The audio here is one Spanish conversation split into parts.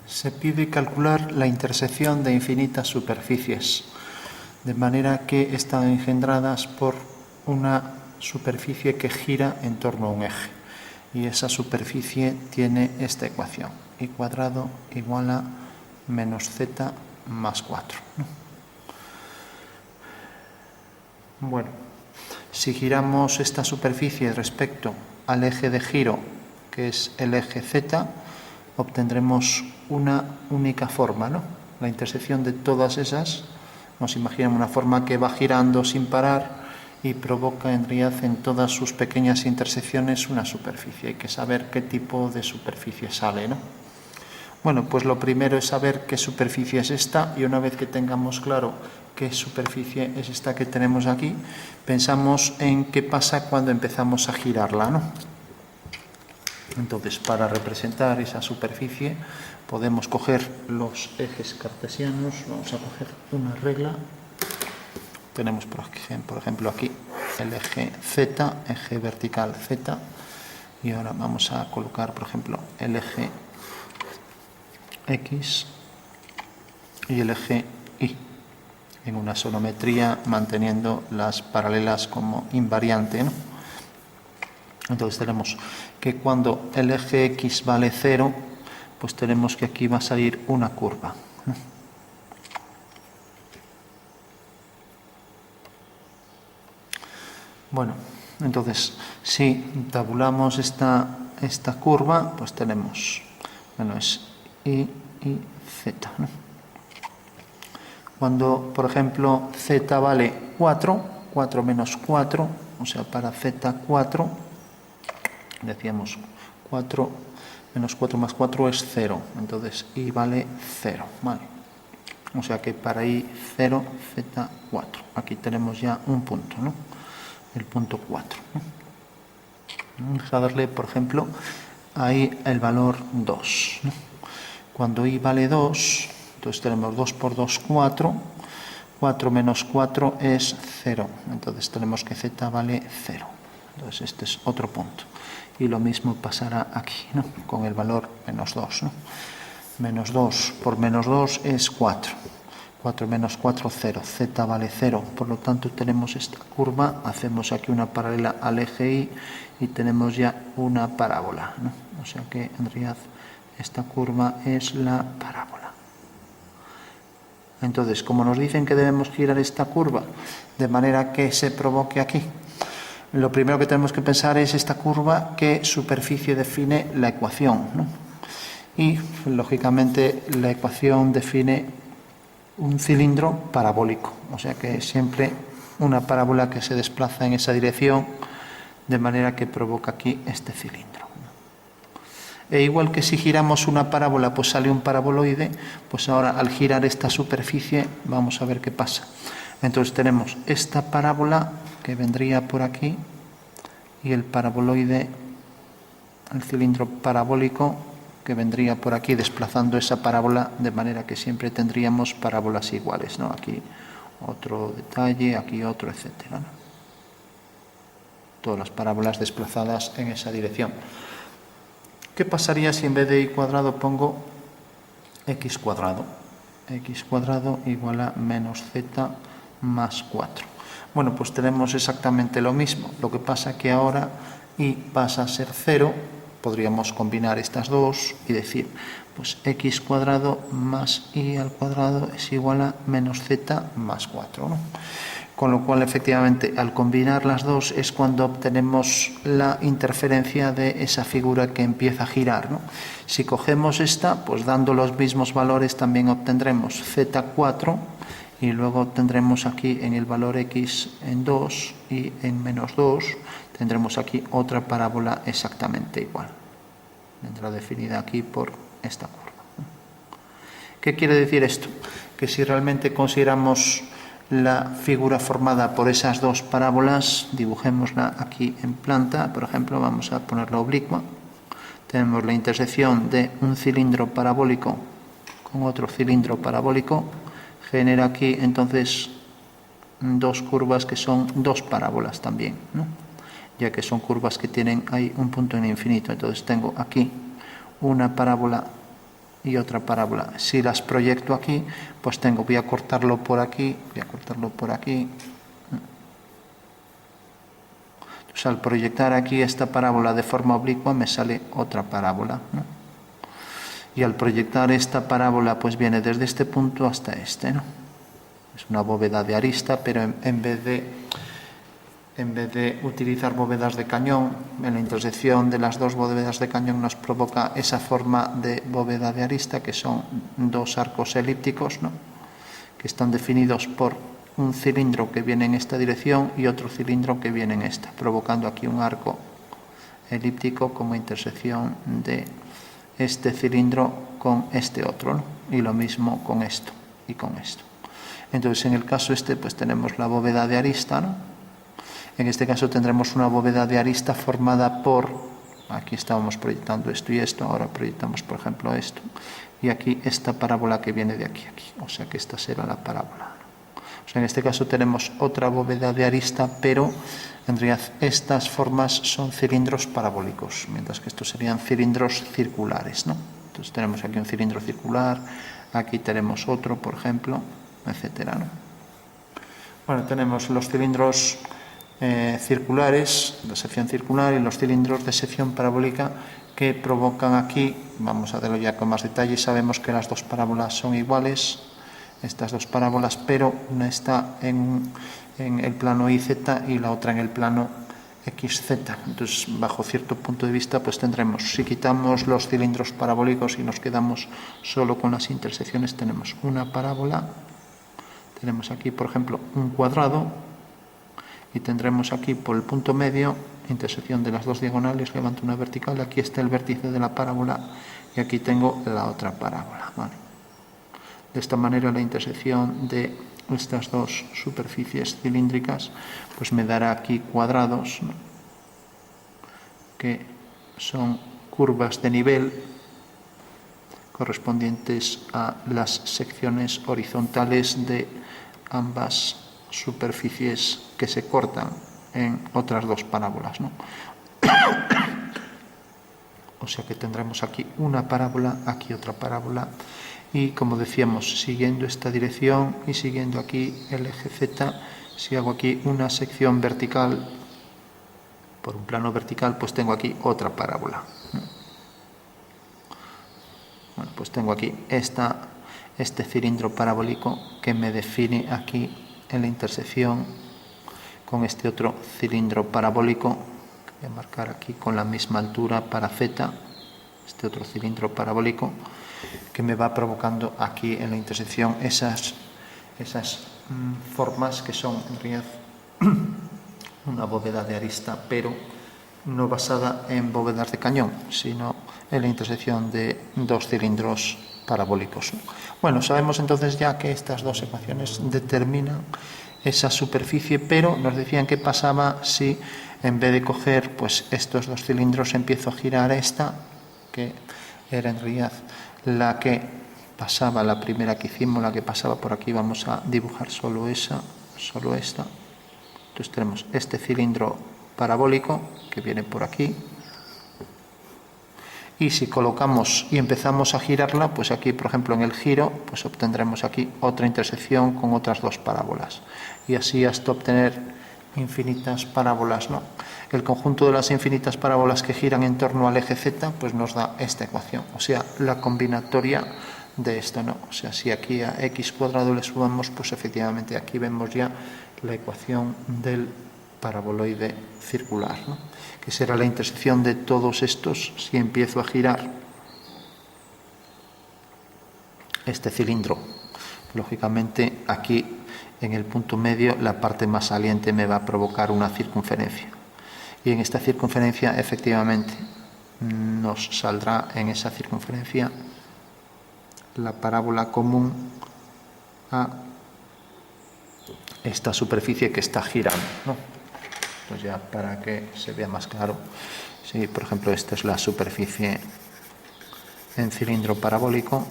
Se pide calcular la intersección de infinitas superficies, de manera que están engendradas por una superficie que gira en torno a un eje. Y esa superficie tiene esta ecuación: y cuadrado igual a menos z más 4. Bueno, si giramos esta superficie respecto al eje de giro, que es el eje z, obtendremos una única forma, ¿no? La intersección de todas esas, nos imaginamos una forma que va girando sin parar y provoca en realidad en todas sus pequeñas intersecciones una superficie. Hay que saber qué tipo de superficie sale, ¿no? Bueno, pues lo primero es saber qué superficie es esta, y una vez que tengamos claro qué superficie es esta que tenemos aquí, pensamos en qué pasa cuando empezamos a girarla, ¿no? Entonces, para representar esa superficie podemos coger los ejes cartesianos. Vamos a coger una regla. Tenemos, por ejemplo, aquí el eje z, eje vertical z, y ahora vamos a colocar, por ejemplo, el eje x y el eje y en una sonometría, manteniendo las paralelas como invariante, ¿no? Entonces tenemos que cuando el eje x vale 0, pues tenemos que aquí va a salir una curva. Bueno, entonces si tabulamos esta curva, pues tenemos, bueno, es y z, ¿no? Cuando, por ejemplo, z vale 4, 4 menos 4, o sea, para z 4, decíamos 4 menos 4 más 4 es 0, entonces y vale 0, ¿vale? O sea que para y 0, z 4. Aquí tenemos ya un punto, ¿no? El punto 4. Vamos a darle, por ejemplo, ahí el valor 2, ¿no? Cuando y vale 2, entonces tenemos 2 por 2, 4. 4 menos 4 es 0. Entonces tenemos que z vale 0. Entonces este es otro punto. Y lo mismo pasará aquí, ¿no? Con el valor menos 2, ¿no? Menos 2 por menos 2 es 4. 4 menos 4, 0. Z vale 0. Por lo tanto, tenemos esta curva. Hacemos aquí una paralela al eje y tenemos ya una parábola, ¿no? O sea que, en realidad, esta curva es la parábola. Entonces, como nos dicen que debemos girar esta curva de manera que se provoque aquí, lo primero que tenemos que pensar es esta curva, qué superficie define la ecuación, ¿no? Y, lógicamente, la ecuación define un cilindro parabólico, o sea que siempre una parábola que se desplaza en esa dirección, de manera que provoca aquí este cilindro. E igual que si giramos una parábola, pues sale un paraboloide, pues ahora al girar esta superficie vamos a ver qué pasa. Entonces tenemos esta parábola que vendría por aquí y el paraboloide, el cilindro parabólico, que vendría por aquí desplazando esa parábola, de manera que siempre tendríamos parábolas iguales, ¿no? Aquí otro detalle, aquí otro, etcétera, ¿no? Todas las parábolas desplazadas en esa dirección. ¿Qué pasaría si en vez de y cuadrado pongo x cuadrado? X cuadrado igual a menos z más 4. Bueno, pues tenemos exactamente lo mismo. Lo que pasa que ahora y pasa a ser 0. Podríamos combinar estas dos y decir, pues x cuadrado más y al cuadrado es igual a menos z más 4, ¿no? Con lo cual, efectivamente, al combinar las dos es cuando obtenemos la interferencia de esa figura que empieza a girar, ¿no? Si cogemos esta, pues dando los mismos valores también obtendremos z4 y luego tendremos aquí en el valor x en 2 y en menos 2 tendremos aquí otra parábola exactamente igual. Vendrá definida aquí por esta curva. ¿Qué quiere decir esto? Que si realmente consideramos la figura formada por esas dos parábolas, dibujémosla aquí en planta. Por ejemplo, vamos a ponerla oblicua. Tenemos la intersección de un cilindro parabólico con otro cilindro parabólico. Genera aquí entonces dos curvas que son dos parábolas también, ¿no? Ya que son curvas que tienen ahí un punto en infinito. Entonces tengo aquí una parábola y otra parábola. Si las proyecto aquí, pues voy a cortarlo por aquí, Entonces, al proyectar aquí esta parábola de forma oblicua me sale otra parábola, ¿no? Y al proyectar esta parábola pues viene desde este punto hasta este, ¿no? Es una bóveda de arista, pero en vez de utilizar bóvedas de cañón, en la intersección de las dos bóvedas de cañón nos provoca esa forma de bóveda de arista, que son dos arcos elípticos, ¿no? Que están definidos por un cilindro que viene en esta dirección y otro cilindro que viene en esta, provocando aquí un arco elíptico como intersección de este cilindro con este otro, ¿no? Y lo mismo con esto y con esto. Entonces, en el caso pues tenemos la bóveda de arista, ¿no? En este caso tendremos una bóveda de arista formada por, aquí estábamos proyectando esto y esto, ahora proyectamos por ejemplo esto, y aquí esta parábola que viene de aquí a aquí, o sea que esta será la parábola. O sea, en este caso tenemos otra bóveda de arista, pero en realidad estas formas son cilindros parabólicos, mientras que estos serían cilindros circulares, ¿no? Entonces tenemos aquí un cilindro circular, aquí tenemos otro, por ejemplo, etcétera, ¿no? Bueno, tenemos los cilindros circulares, de sección circular, y los cilindros de sección parabólica que provocan aquí, vamos a verlo ya con más detalle, sabemos que las dos parábolas son iguales, estas dos parábolas, pero una está en el plano YZ y la otra en el plano XZ. Entonces, bajo cierto punto de vista, pues tendremos, si quitamos los cilindros parabólicos y nos quedamos solo con las intersecciones, tenemos una parábola, tenemos aquí, por ejemplo, un cuadrado, y tendremos aquí por el punto medio, intersección de las dos diagonales, levanto una vertical, aquí está el vértice de la parábola y aquí tengo la otra parábola, ¿vale? De esta manera la intersección de estas dos superficies cilíndricas pues me dará aquí cuadrados, ¿no? Que son curvas de nivel correspondientes a las secciones horizontales de ambas superficies que se cortan en otras dos parábolas, ¿no? O sea que tendremos aquí una parábola, aquí otra parábola, y como decíamos, siguiendo esta dirección y siguiendo aquí el eje Z, si hago aquí una sección vertical por un plano vertical, pues tengo aquí otra parábola. Bueno, pues tengo aquí este cilindro parabólico que me define aquí en la intersección con este otro cilindro parabólico, que voy a marcar aquí con la misma altura para Z, este otro cilindro parabólico que me va provocando aquí en la intersección esas formas que son en realidad una bóveda de arista, pero no basada en bóvedas de cañón, sino en la intersección de dos cilindros parabólicos. Bueno, sabemos entonces ya que estas dos ecuaciones determinan esa superficie, pero nos decían qué pasaba si en vez de coger pues estos dos cilindros empiezo a girar esta, que era en realidad la que pasaba, la primera que hicimos, la que pasaba por aquí. Vamos a dibujar solo esta. Entonces tenemos este cilindro parabólico que viene por aquí, y si colocamos y empezamos a girarla, pues aquí por ejemplo en el giro pues obtendremos aquí otra intersección con otras dos parábolas, y así hasta obtener infinitas parábolas, ¿no? El conjunto de las infinitas parábolas que giran en torno al eje Z pues nos da esta ecuación, o sea, la combinatoria de esto, ¿no? O sea, si aquí a x cuadrado le sumamos, pues efectivamente aquí vemos ya la ecuación del paraboloide circular, ¿no? Que será la intersección de todos estos si empiezo a girar este cilindro. Lógicamente aquí en el punto medio la parte más saliente me va a provocar una circunferencia, y en esta circunferencia efectivamente nos saldrá en esa circunferencia la parábola común a esta superficie que está girando, ¿no? Pues ya para que se vea más claro, si por ejemplo esta es la superficie en cilindro parabólico,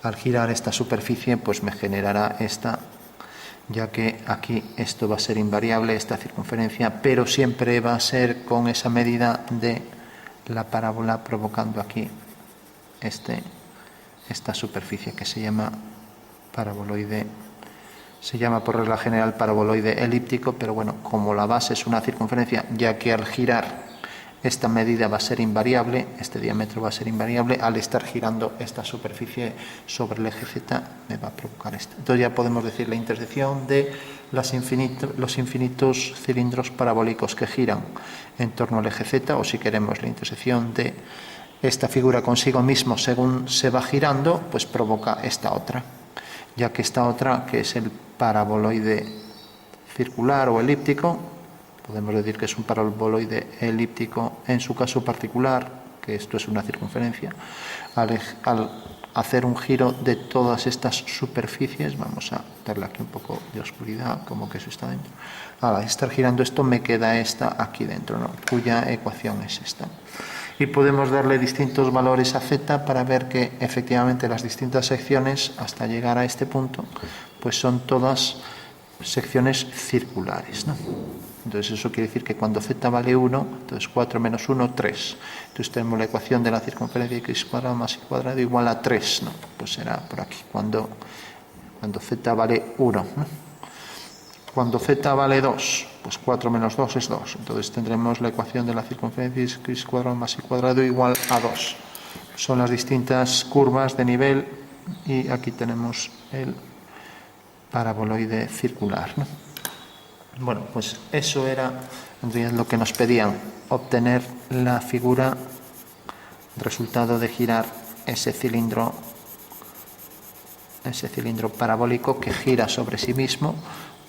al girar esta superficie pues me generará esta, ya que aquí esto va a ser invariable, esta circunferencia, pero siempre va a ser con esa medida de la parábola provocando aquí esta superficie que se llama paraboloide. Se llama por regla general paraboloide elíptico, pero bueno, como la base es una circunferencia, ya que al girar esta medida va a ser invariable, este diámetro va a ser invariable, al estar girando esta superficie sobre el eje Z me va a provocar esto. Entonces ya podemos decir la intersección de los infinitos cilindros parabólicos que giran en torno al eje Z, o si queremos la intersección de esta figura consigo mismo según se va girando, pues provoca esta otra, ya que esta otra, que es el paraboloide circular o elíptico, podemos decir que es un paraboloide elíptico en su caso particular, que esto es una circunferencia. Al hacer un giro de todas estas superficies, vamos a darle aquí un poco de oscuridad, como que eso está dentro. Al estar girando esto me queda esta aquí dentro, ¿no? Cuya ecuación es esta. Y podemos darle distintos valores a z para ver que efectivamente las distintas secciones hasta llegar a este punto pues son todas secciones circulares, ¿no? Entonces eso quiere decir que cuando z vale 1, entonces 4 menos 1, 3. Entonces tenemos la ecuación de la circunferencia x cuadrado más y cuadrado igual a 3, ¿no? Pues será por aquí, cuando z vale 1, ¿no? Cuando z vale 2, pues 4 menos 2 es 2. Entonces tendremos la ecuación de la circunferencia x cuadrado más y cuadrado igual a 2. Son las distintas curvas de nivel y aquí tenemos el paraboloide circular, ¿no? Bueno, pues eso era en realidad lo que nos pedían, obtener la figura resultado de girar ese cilindro parabólico que gira sobre sí mismo,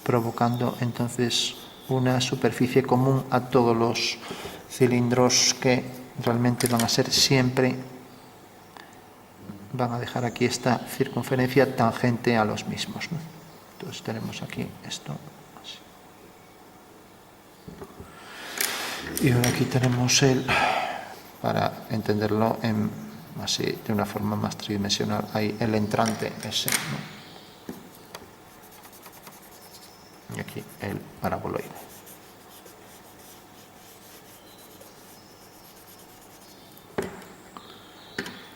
provocando entonces una superficie común a todos los cilindros que realmente van a ser siempre, van a dejar aquí esta circunferencia tangente a los mismos, ¿no? Entonces tenemos aquí esto así. Y ahora aquí tenemos para entenderlo así de una forma más tridimensional, hay el entrante ese, ¿no? Y aquí el paraboloide.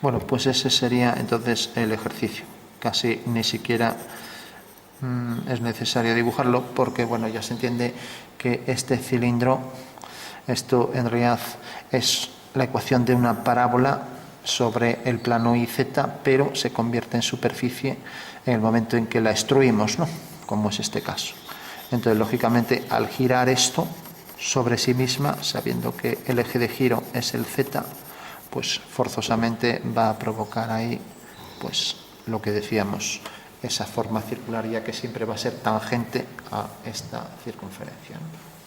Bueno, pues ese sería entonces el ejercicio. Casi ni siquiera es necesario dibujarlo porque, bueno, ya se entiende que este cilindro, esto en realidad es la ecuación de una parábola sobre el plano YZ, pero se convierte en superficie en el momento en que la extruimos, ¿no? Como es este caso. Entonces, lógicamente, al girar esto sobre sí misma, sabiendo que el eje de giro es el Z, pues forzosamente va a provocar ahí, pues lo que decíamos, esa forma circular, ya que siempre va a ser tangente a esta circunferencia, ¿no?